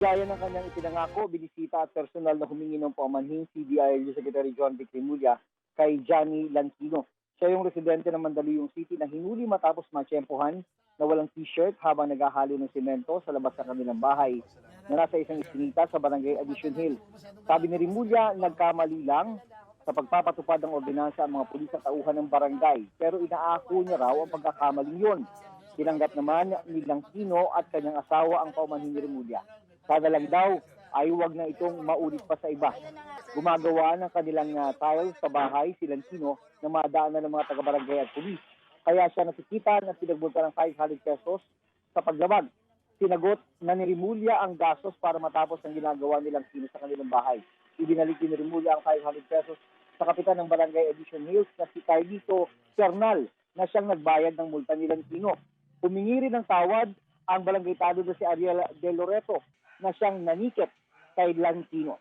Gaya ng kanyang ipinangako, binisita at personal na humingi ng paumanhin si DILG Secretary John Vic Remulla kay Johnny Lancino. Siya yung residente ng Mandaluyong City na hinuli matapos matsyempohan na walang t-shirt habang naghahalo ng semento sa labas ng kanilang bahay na nasa isang iskinita sa Barangay Addition Hill. Sabi ni Remulla, nagkamali lang sa pagpapatupad ng ordinansa ang mga pulis sa tauhan ng barangay, pero inaako niya raw ang pagkakamaling yun. Tinanggap naman ni Lancino at kanyang asawa ang paumanhin ni Remulla. Sana lang daw ay huwag na itong maulit pa sa iba. Gumagawa ng kanilang tiles sa bahay si Lancino na madaanan ng mga taga-barangay at pulis. Kaya siya natikitan at pinagbulta ng 500 pesos sa paglabag. Sinagot na ni Remulla ang gastos para matapos ang ginagawa ni Lancino sa kanilang bahay. Ibinalik ni Remulla ang 500 pesos sa kapitan ng Barangay Addition Hills na si Carlito Cernal na siyang nagbayad ng multa ni Lancino. Humingi rin ng tawad ang barangay tado na si Ariel De Loreto na siyang nanikip kay Lancino.